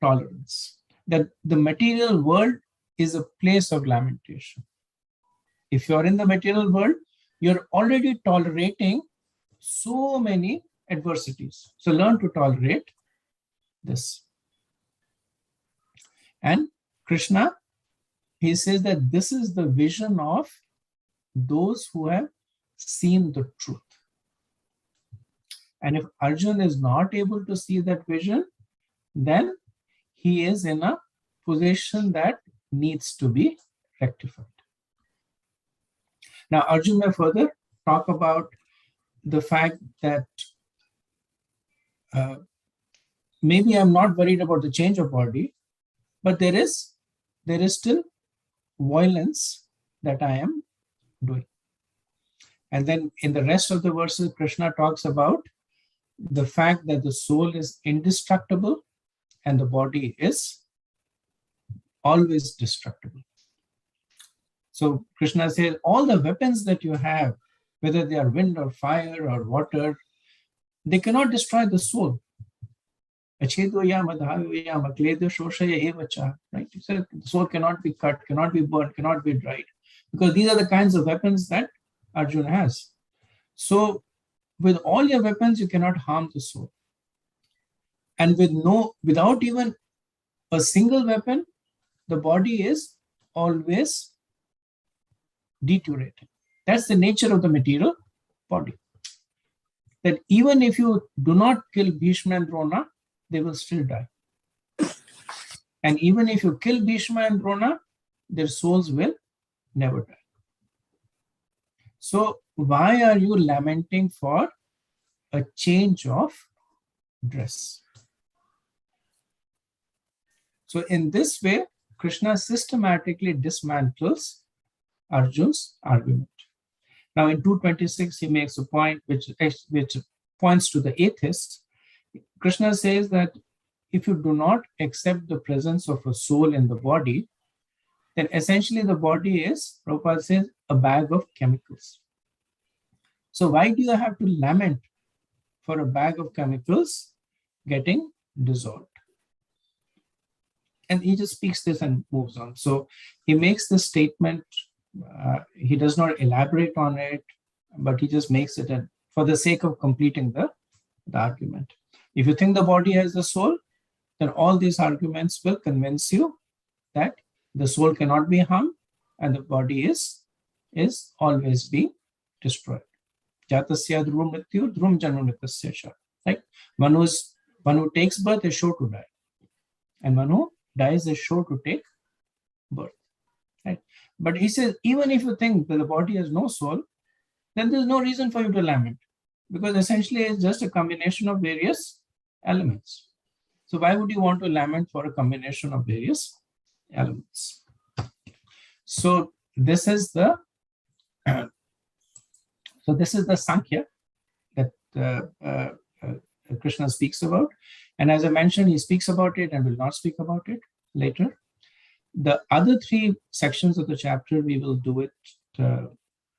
tolerance, that the material world is a place of lamentation. If you're in the material world, you're already tolerating so many adversities. So learn to tolerate this. And Krishna, he says that this is the vision of those who have seen the truth. And if Arjun is not able to see that vision, then he is in a position that needs to be rectified. Now, Arjun may further talk about the fact that maybe I'm not worried about the change of body, but there is still violence that I am doing. And then in the rest of the verses, Krishna talks about the fact that the soul is indestructible and the body is always destructible. So Krishna says all the weapons that you have, whether they are wind or fire or water, they cannot destroy the soul. Right? He said the soul cannot be cut, cannot be burnt, cannot be dried, because these are the kinds of weapons that Arjuna has. So with all your weapons, you cannot harm the soul. And without even a single weapon, the body is always deteriorating. That's the nature of the material body. That even if you do not kill Bhishma and Drona, they will still die. And even if you kill Bhishma and Drona, their souls will never die. So why are you lamenting for a change of dress? So in this way, Krishna systematically dismantles Arjun's argument. Now in 226, he makes a point which points to the atheists. Krishna says that if you do not accept the presence of a soul in the body, then essentially the body is, Prabhupada says, a bag of chemicals. So why do you have to lament for a bag of chemicals getting dissolved? And he just speaks this and moves on. So he makes this statement. He does not elaborate on it, but he just makes it for the sake of completing the argument. If you think the body has a soul, then all these arguments will convince you that the soul cannot be harmed and the body is always being destroyed. Jatasya dhruvam mrityu dhruvam janma mritasya cha. Right? One who takes birth is sure to die, and one who dies is sure to take birth. Right? But he says, even if you think that the body has no soul, then there's no reason for you to lament, because essentially it's just a combination of various elements. So why would you want to lament for a combination of various elements? So this is the Sankhya that Krishna speaks about. And as I mentioned, he speaks about it and will not speak about it later. The other three sections of the chapter, we will do it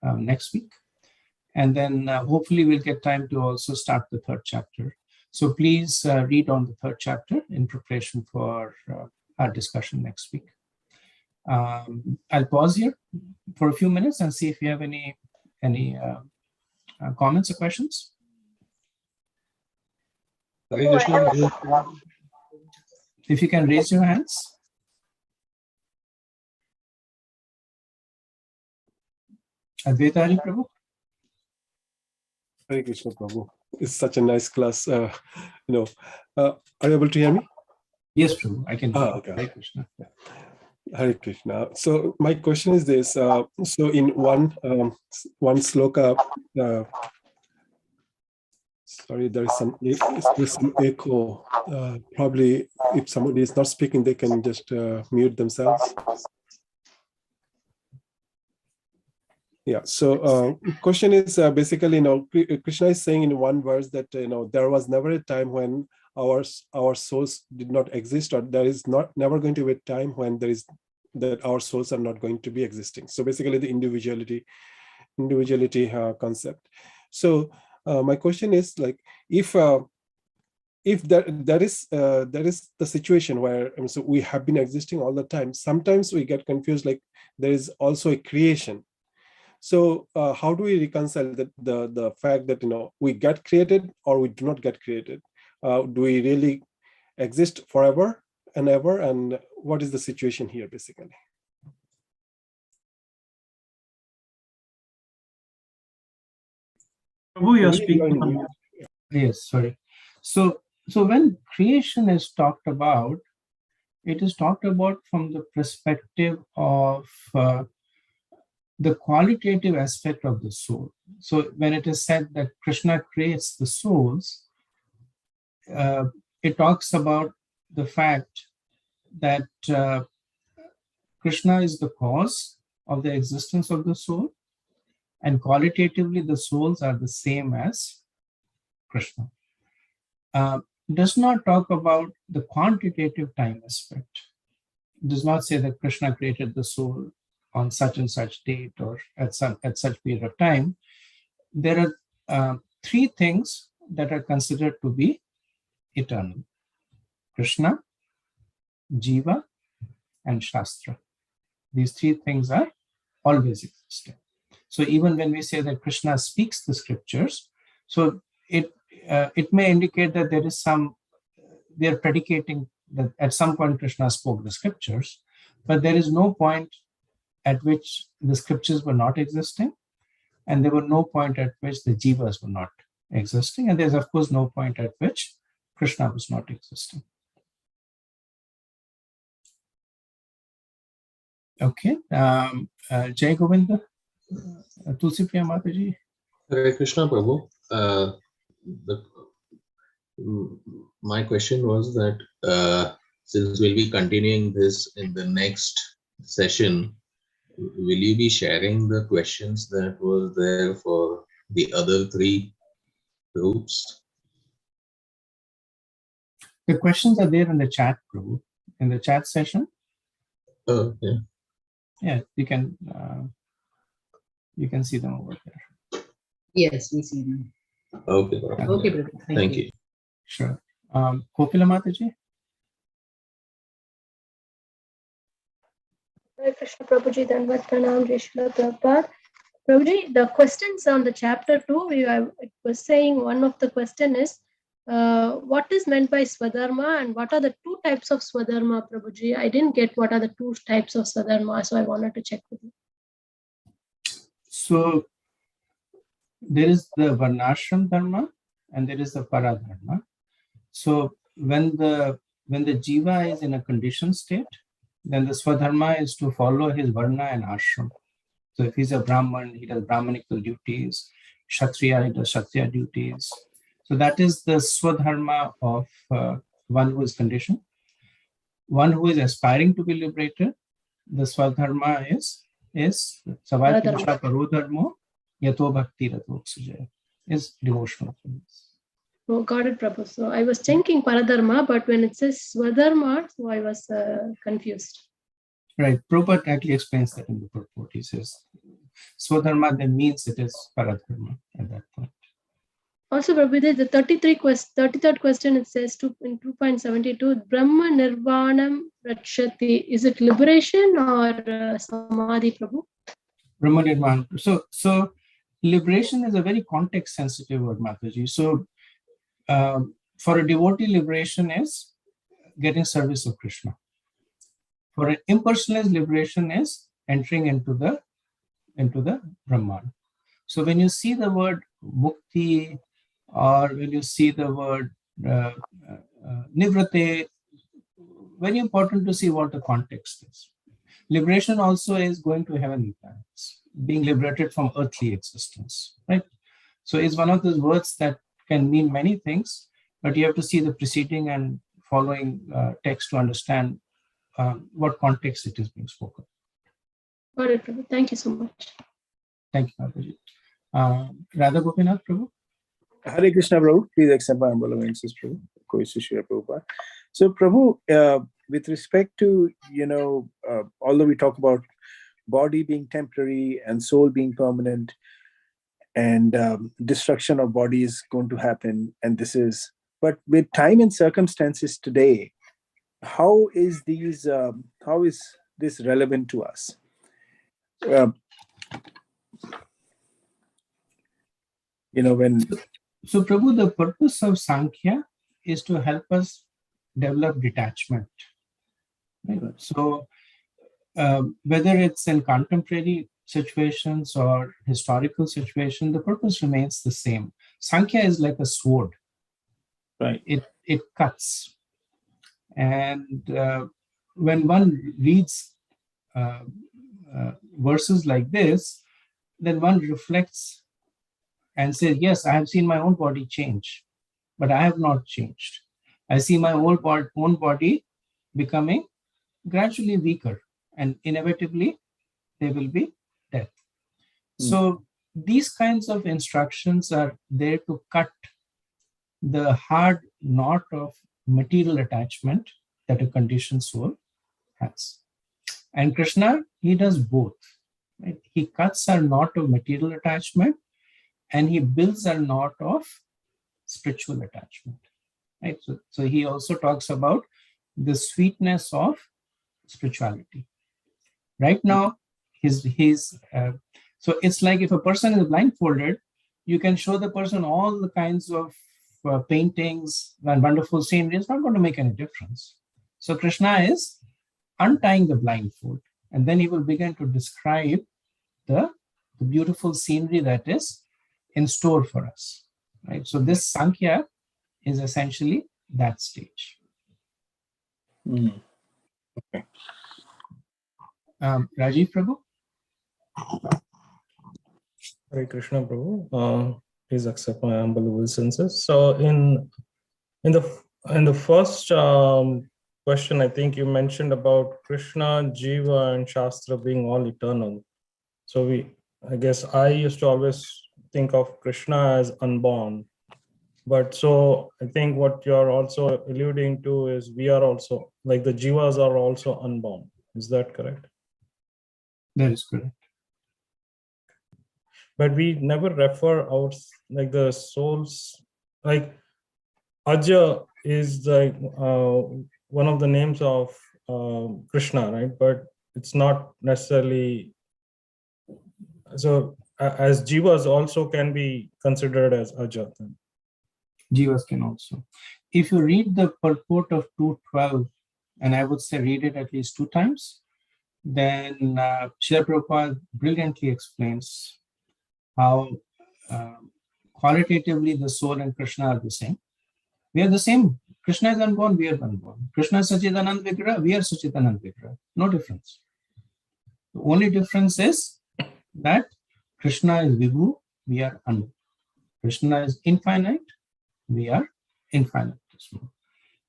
next week. And then hopefully we'll get time to also start the third chapter. So please read on the third chapter in preparation for our discussion next week. I'll pause here for a few minutes and see if you have any comments or questions. If you can raise your hands. Advaitari Prabhu. Hare Krishna Prabhu. It's such a nice class. Are you able to hear me? Yes, Prabhu, I can. Okay. Hare Krishna. Hare Krishna. So my question is this. So in one sloka, sorry, there's some echo. Probably if somebody is not speaking, they can just mute themselves. Yeah. So question is basically, Krishna is saying in one verse that there was never a time when our souls did not exist, or there is never going to be a time when that our souls are not going to be existing. So basically, the individuality concept. So my question is, like, if there is the situation where so we have been existing all the time, sometimes we get confused, like there is also a creation. So how do we reconcile the fact that we get created or we do not get created? Do we really exist forever and ever? And what is the situation here, basically? Prabhu, you're speaking. Yes, sorry. So when creation is talked about, it is talked about from the perspective of the qualitative aspect of the soul. So when it is said that Krishna creates the souls, it talks about the fact that Krishna is the cause of the existence of the soul, and qualitatively the souls are the same as Krishna. Does not talk about the quantitative time aspect. It does not say that Krishna created the soul on such and such date or at such period of time. There are three things that are considered to be eternal: Krishna, Jiva, and Shastra. These three things are always existing. So even when we say that Krishna speaks the scriptures, So it may indicate that there is they're predicating that at some point Krishna spoke the scriptures, but there is no point at which the scriptures were not existing, and there were no point at which the jivas were not existing, and there's of course no point at which Krishna was not existing. Okay, Jai Govinda, Tulsi Priya Mataji. Hare Krishna, Prabhu. My question was that since we'll be continuing this in the next session, will you be sharing the questions that were there for the other three groups? The questions are there in the chat, Prabhu, in the chat session. Oh, okay. Yeah, you can see them over there. Yes, we see them. Okay, Prabhu. Okay, Prabhu. Thank you. Sure. Kopila Mataji. Hare Krishna Prabhuji, Dhanvat Pranam, Jai Shri Prabhupada. Prabhuji, the questions on the chapter 2, it was saying one of the question is, what is meant by Swadharma and what are the two types of Swadharma, Prabhuji? I didn't get what are the two types of Swadharma, so I wanted to check with you. So there is the Varnashram Dharma and there is the Paradharma. So when the jiva is in a conditioned state, then the Swadharma is to follow his Varna and Ashram. So if he's a Brahman, he does Brahmanical duties. Kshatriya, he does Kshatriya duties. So that is the Swadharma of one who is conditioned. One who is aspiring to be liberated, the Swadharma is Savaitimsha Parodharmo Yato Bhakti Ratvoksujaya, is devotional. Oh, got it, Prabhu. So I was thinking Paradharma, but when it says Swadharma, so I was confused. Right. Prabhupada actually explains that in the purport. He says Swadharma then means it is Paradharma at that point. Also, Prabhu, the 33rd question, it says in 2.72, Brahma Nirvanam Rakshati. Is it liberation or Samadhi, Prabhu? Brahma Nirvana. So liberation is a very context-sensitive word, Mataji. So for a devotee, liberation is getting service of Krishna. For an impersonalized, liberation is entering into the Brahman. So when you see the word mukti, or when you see the word nivrate, very important to see what the context is. Liberation also is going to heavenly planets, being liberated from earthly existence, right? So it's one of those words that can mean many things, but you have to see the preceding and following text to understand what context it is being spoken. Got it, Prabhu. Thank you so much. Thank you, Mataji. Radha Gopinath, Prabhu. Hare Krishna, Prabhu. Please accept my humble obeisances, Prabhu. Prabhupada. So, Prabhu, with respect to, although we talk about body being temporary and soul being permanent, and destruction of body is going to happen, and but with time and circumstances today, how is this relevant to us? So, Prabhu, the purpose of Sankhya is to help us develop detachment. Right? So, whether it's in contemporary situations or historical situations, the purpose remains the same. Sankhya is like a sword. Right. It cuts. And when one reads verses like this, then one reflects and says, yes, I have seen my own body change, but I have not changed. I see my own body becoming gradually weaker, and inevitably there will be death. So these kinds of instructions are there to cut the hard knot of material attachment that a conditioned soul has. And Krishna, he does both. Right? He cuts our knot of material attachment and he builds a knot of spiritual attachment. Right? So he also talks about the sweetness of spirituality. Right now, so it's like if a person is blindfolded, you can show the person all the kinds of paintings and wonderful scenery. It's not going to make any difference. So Krishna is untying the blindfold, and then he will begin to describe the beautiful scenery that is in store for us, right? So this Sankhya is essentially that stage. Okay. Rajiv Prabhu? Hare Krishna, Prabhu. Please accept my humble obeisances. So in the first question, I think you mentioned about Krishna, Jiva, and Shastra being all eternal. So I guess I used to always think of Krishna as unborn. But so I think what you're also alluding to is we are also, like the Jivas are also unborn. Is that correct? That is correct. But we never refer out like the souls, like Aja is like one of the names of Krishna, right? But it's not necessarily, so as Jivas also can be considered as Aja then. Jivas can also. If you read the purport of 212, and I would say read it at least 2 times, then Srila Prabhupada brilliantly explains how qualitatively the soul and Krishna are the same. We are the same. Krishna is unborn, we are unborn. Krishna is Sachidanand Vigraha, we are Sachidanand Vigraha. No difference. The only difference is that Krishna is Vibhu, we are Anu. Krishna is infinite, we are infinite.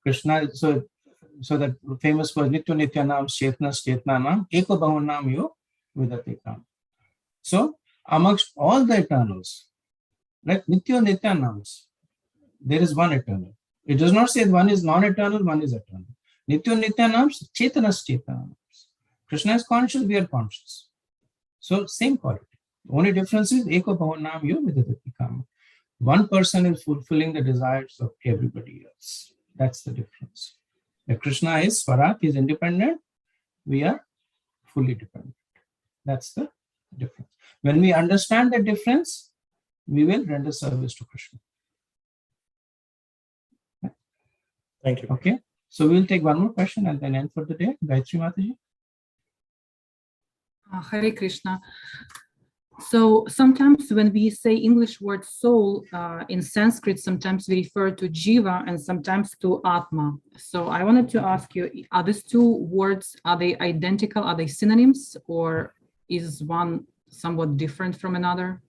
Krishna is, so that famous was Nitya Nityanam Chetnas Chetnanam Eko Bahunam Yo Vidate Kam. So amongst all the eternals, like Nitya Nityanams, there is one eternal. It does not say one is non-eternal, one is eternal. Nitya Nityanams Chetanas Chetanams. Krishna is conscious, we are conscious. So same quality. The only difference is Eko Bahunam Yo Vidate Kam. One person is fulfilling the desires of everybody else. That's the difference. If Krishna is Swarat, he is independent, we are fully dependent. That's the difference. When we understand the difference, we will render service to Krishna. Thank you. Okay. So we'll take one more question and then end for the day. Gayatri Mataji. Hare Krishna. So sometimes when we say English word soul in Sanskrit, sometimes we refer to Jiva and sometimes to Atma. So I wanted to ask you, are these 2 words, are they identical? Are they synonyms, or is one somewhat different from another?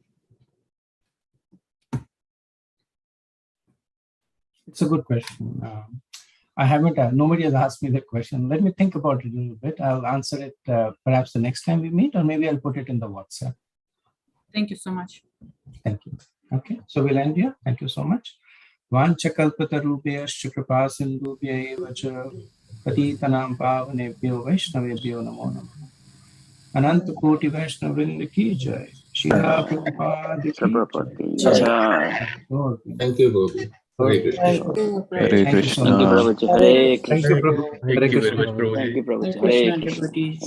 It's a good question. I haven't, nobody has asked me that question. Let me think about it a little bit. I'll answer it perhaps the next time we meet, or maybe I'll put it in the WhatsApp. Thank you so much. Thank you. Okay, so we'll end here. Thank you so much. Vanchakalpatarubhyascha kripa sindhubhya eva cha patitanam pavanebhyo vaishnavebhyo namo namah. Ananta koti vaishnavrinda ki jai. Srila Prabhupada ki jai. Thank you, Prabhu. Hare Krishna. Hare Krishna. Thank you, Prabhuji. Hare Krishna. Thank you very much, Prabhuji. Hare Krishna, everybody.